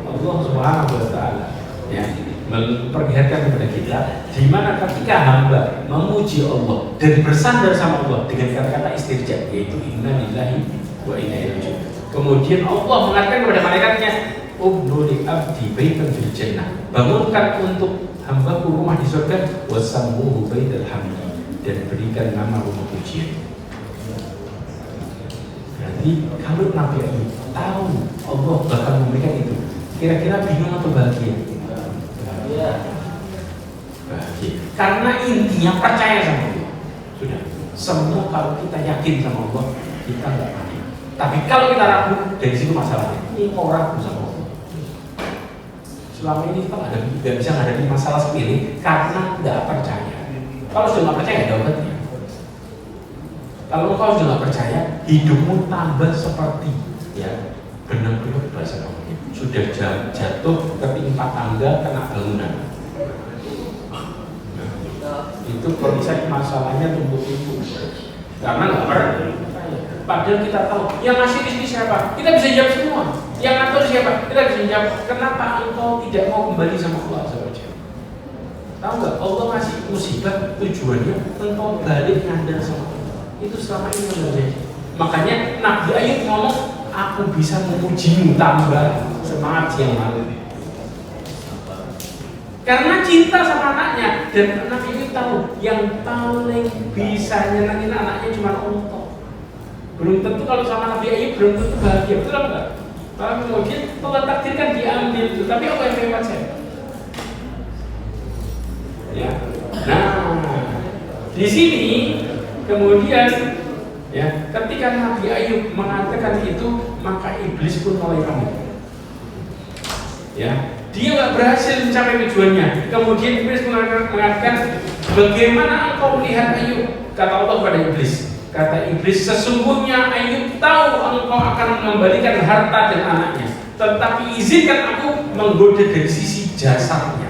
Allah Subhanahu wa taala ya memperlihatkan kepada kita di mana ketika hamba memuji Allah dan bersandar sama Allah dengan kata-kata istirja, yaitu inna lillahi wa inna ilaihi raji'un. Kemudian Allah mengatakan kepada malaikatnya, "Ubnu li abdi baitan fil jannah." Bangunkan untuk hambaku rumah di surga, wasammuhu baital hamdi, dan berikan nama rumah pujian. Berarti kalau Nabi Ayub tahu Allah bakal memberikan itu, kira-kira bingung atau bahagia? Bahagia. Karena intinya percaya sama Allah. Sudah. Semua kalau kita yakin sama Allah, kita nggak panik. Tapi kalau kita ragu, dari situ masalahnya. Ini mau ragu sama Allah. Selama ini kita nggak bisa menghadapi masalah sepele karena nggak percaya. Kalau sudah nggak percaya, ada obatnya. Kalau kau sudah nggak percaya, hidupmu tambah seperti ya benang-benang bahasa kamu sudah jatuh ketimpa tangga kena bangunan. Nah, itu konsep masalahnya tumpuk-tumpuk karena nggak percaya. Padahal kita tahu yang ngasih rezeki siapa, kita bisa jawab semua. Yang ngatur siapa, kita bisa jawab. Kenapa engkau tidak mau kembali sama Allah SWT? Tahu nggak? Allah ngasih musibah tujuannya engkau balik ngandar sama Allah. Itu selama ini yang terjadi. Makanya Nabi Ayub ngomong, aku bisa memujimu tambah semangat yang lalu. Karena cinta sama anaknya, dan Nabi Ayub tahu yang paling bisa nyenangin anaknya cuma Allah. Belum tentu kalau sama Nabi Ayub belum tentu bahagia, betul apa enggak? Malah kemudian Allah takdirkan diambil itu, tapi apa yang hebat saya? Ya. Nah, di sini kemudian ya, ketika Nabi Ayub mengatakan itu, maka iblis pun mulai ragu. Ya, dia nggak berhasil mencapai tujuannya. Kemudian iblis mengatakan, bagaimana engkau melihat Ayub? Kata Allah kepada iblis. Kata iblis, sesungguhnya Ayub tahu engkau akan mengembalikan harta dan anaknya, tetapi izinkan aku menggoda dari sisi jasadnya.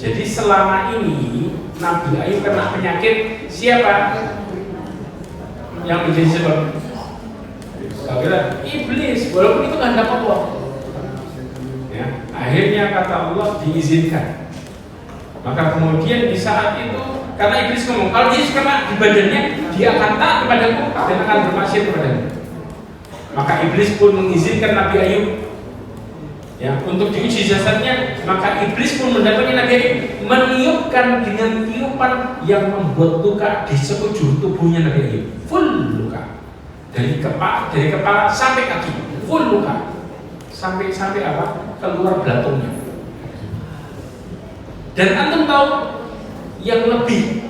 Jadi selama ini Nabi Ayub kena penyakit siapa yang menjadi sebab? Kira iblis, walaupun itu kehendak Allah. Ya, akhirnya kata Allah diizinkan. Maka kemudian di saat itu, karena iblis ngomong, kalau dia kena di badannya, dia akan taat kepadaku dan akan bermaksiat kepadamu. Maka iblis pun mengizinkan Nabi Ayub ya, untuk diuji jasadnya. Maka iblis pun mendatangi Nabi Ayub, meniupkan dengan tiupan yang membuat luka di sekujur tubuhnya Nabi Ayub, full luka dari kepala sampai kaki, full luka sampai apa? Keluar belatungnya. Dan antum tahu yang lebih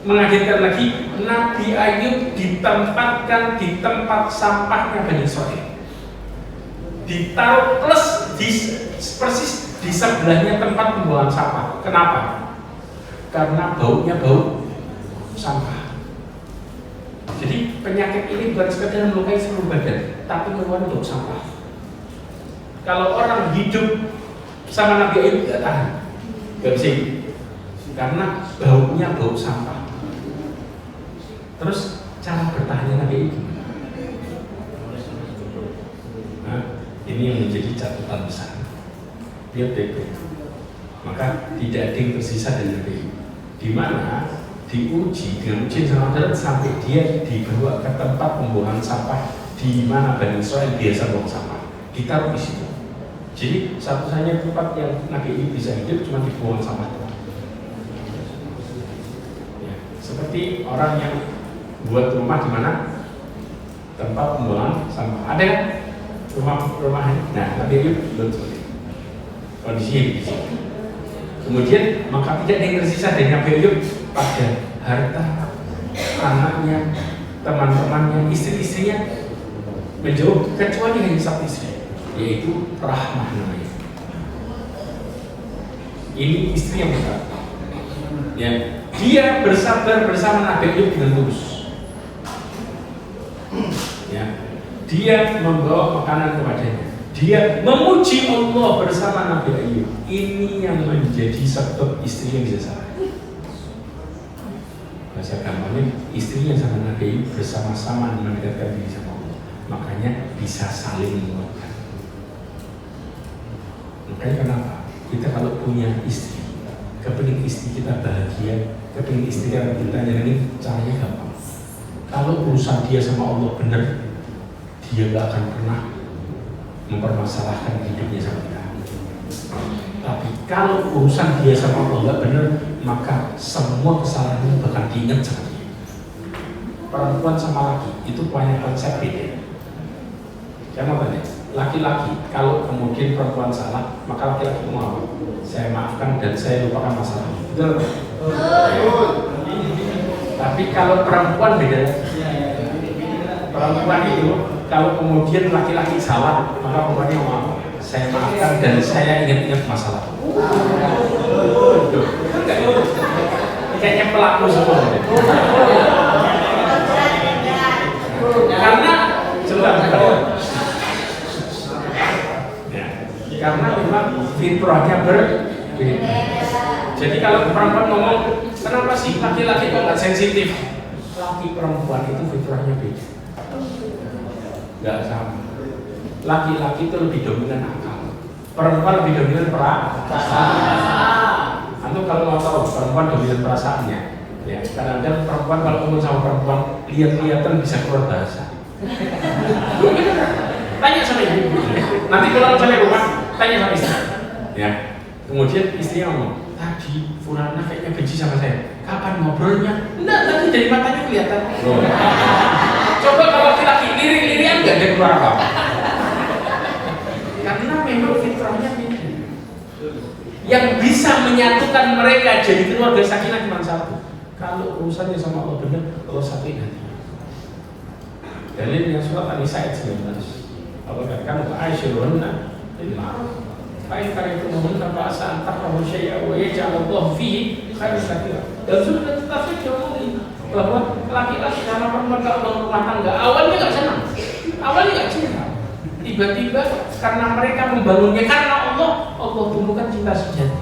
mengagetkan lagi, Nabi Ayub ditempatkan di tempat sampahnya Bani Israil, ditaruh persis di sebelahnya tempat pembuangan sampah. Kenapa? Karena baunya bau sampah. Jadi penyakit ini bukan sekedar melukai seluruh badan, tapi mengeluarkan bau sampah. Kalau orang hidup sama Nabi Ayub tidak tahan, nggak bisa hidup, karena baunya bau sampah. Terus cara bertahannya Nabi Ayub? Nah, ini yang menjadi catatan besar. Lihat baik-baik. Maka tidak ada yang tersisa dari Nabi Ayub. Di mana diuji dengan ujian sama Allah sampai dia dibawa ke tempat pembuangan sampah di mana Bani Israil biasa buang sampah. Ditaruh di situ. Jadi satu-satunya tempat yang Nabi Ayub bisa hidup cuma di pembuangan sampah. Ya, seperti orang yang buat rumah di mana tempat pembuangan sampah. Ada kan? Rumahnya. Nah, Nabi Ayub belum seperti itu. Kondisinya di sini. Kemudian maka tidak ada yang tersisa dari Nabi Ayub pada harta anaknya, teman-temannya, istri-istrinya menjauh, kecuali hanya satu istri, yaitu Rahmah namanya. Ini istri yang besar. Ya, dia bersabar bersama Nabi Ayub dengan tulus. Ya, dia membawa makanan kepadanya. Dia memuji Allah bersama Nabi Ayub. Ini yang menjadi sebab istrinya bisa salah. Bahasa gampangnya, istrinya sama Nabi Ayub bersama-sama mendekatkan diri sama Allah. Makanya bisa saling menguatkan. Makanya kenapa? Kita kalau punya istri, kepingin istri kita bahagia, kepingin istri kita nyenengin, caranya gampang. Kalau urusan dia sama Allah benar, dia gak akan pernah mempermasalahkan hidupnya sama kita. Tapi kalau urusan dia sama Allah gak benar, maka semua kesalahannya bakal diingat sama dia. Perempuan sama laki itu punya konsep beda. Saya mau tanya, laki-laki kalau kemudian perempuan salah, maka laki-laki mau apa? Saya maafkan dan saya lupakan masalah. Betul? Tapi kalau perempuan beda. Perempuan itu kalau kemudian laki-laki salah, maka perempuannya mau apa? Saya maafkan dan saya ingat-ingat masalah. Kayaknya pelaku semua. Karena karena memang fitrahnya berbeda. Jadi kalau perempuan ngomong, kenapa sih laki-laki kok nggak sensitif? Laki perempuan itu fitrahnya beda. Nggak sama. Laki-laki itu lebih dominan akal, perempuan lebih dominan perasaan. Antum kalau mau tahu perempuan dominan perasaannya, ya kadang-kadang perempuan kalau ngomong sama perempuan lihat-lihatan bisa keluar bahasa. Tanya sama ibu. Nanti kalau sampai rumah tanya sama istri. Ya. Kemudian istrinya ngomong, tadi Fulana kayaknya benci sama saya. Kapan ngobrolnya? Enggak, tadi dari matanya kelihatan. Coba kalau laki-laki lirik-lirikan nggak ada keluar apa-apa. Karena memang fitrahnya beda. Yang bisa menyatukan mereka jadi keluarga sakinah cuma satu. Kalau urusannya sama Allah benar, Allah satuin hati. Dalilnya surat An-Nisa ayat 19. Allah katakan Aisyurunna bil ma'ruf. Baik karena itu meminta bahasa antar kamu syai'a wa yaj'alullahu fihi khairan katsira. Dan sudah tafsir jauh bahwa laki-laki sama perempuan kalau bangun rumah tangga awalnya nggak senang, awalnya nggak cinta. Tiba-tiba karena mereka membangunnya karena Allah tumbuhkan cinta sejati.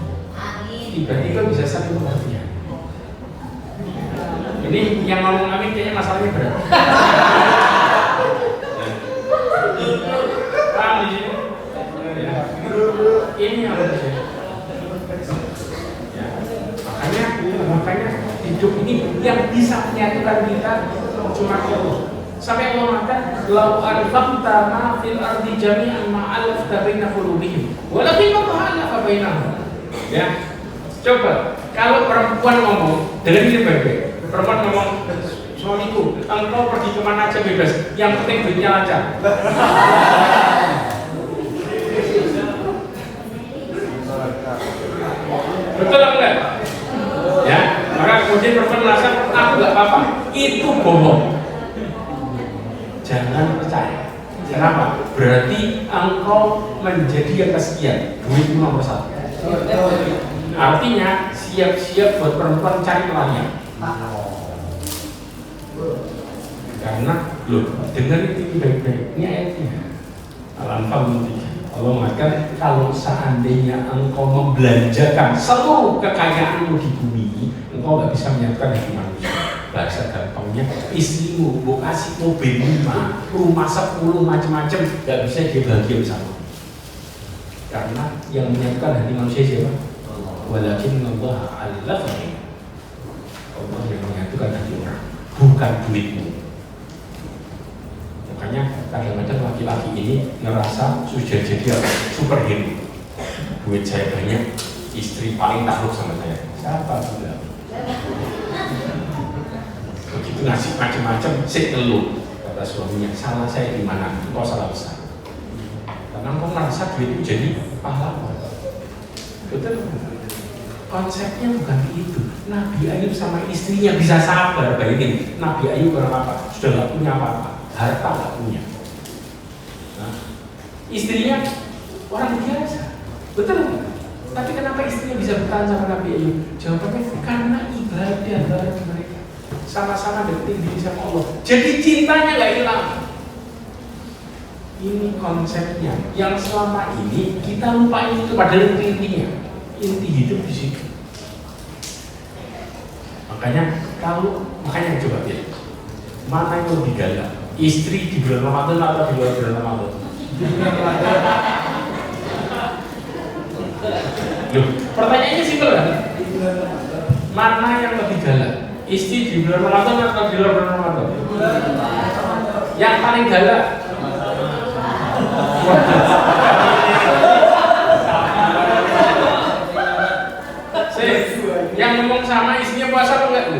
Tiba-tiba bisa saling pengertian. Ini yang ngomong amin kayaknya masalahnya berat. Paham di sini? Ini yang harus ya. Makanya hidup ini yang bisa menyatukan kita cuma Allah. Sampai Allah mengatakan lau anfaqta ma fil ardi jami'an ma alafta baina qulubihim walakin Allah alafa bainahum. Ya. Coba kalau perempuan ngomong, dengerin ini baik-baik. Perempuan ngomong, suamiku, engkau pergi kemana aja bebas, yang penting duitnya lancar. Betul atau enggak? Ya, maka kemudian perempuan merasa aku nggak apa-apa. Itu bohong. Jangan percaya. Kenapa? Berarti engkau menjadi yang kesekian. Duitmu nomor satu. Artinya siap-siap buat perempuan cari pelarian. Karena loh, dengar itu baik-baik. Ini ayatnya. Al-Anfal 3. Allah mengatakan kalau seandainya engkau membelanjakan seluruh kekayaanmu di bumi, engkau nggak bisa menyatukan hati manusia. Bahasa gampangnya, istrimu mau kasih mobil 5, rumah 10, macam-macam, nggak bisa dia bahagia bersama. Karena yang menyatukan hati manusia siapa? Walakin Allah alafa. Allah yang menyatukan hati orang, bukan duitmu. Makanya kadang-kadang laki-laki ini ngerasa sudah jadi superhero. Duit saya banyak, istri paling takluk sama saya. Siapa sudah? Begitu ngasih macam-macam, saya ngeluh. Kata suaminya, salah saya di mana? Kau salah besar. Karena kau merasa duit itu jadi pahlawan. Betul? Konsepnya bukan itu. Nabi Ayub sama istrinya bisa sabar. Bayangin, Nabi Ayub orang apa? Sudah nggak punya apa-apa, harta nggak punya. Nah, istrinya orang biasa, betul? Tapi kenapa istrinya bisa bertahan sama Nabi Ayub? Jawabannya karena ibadah bareng mereka, sama-sama deketin diri sama Allah. Jadi cintanya nggak hilang. Ini konsepnya. Yang selama ini kita lupain itu, padahal intinya. Inti hidup di situ. Makanya coba ya, mana yang lebih galak? Istri di bulan Ramadan atau di luar bulan Ramadan? Loh, pertanyaannya simpel kan? Mana yang lebih galak? Istri di bulan Ramadan atau di luar bulan Ramadan? Yang paling galak? Yang ngomong sama istrinya puasa apa enggak?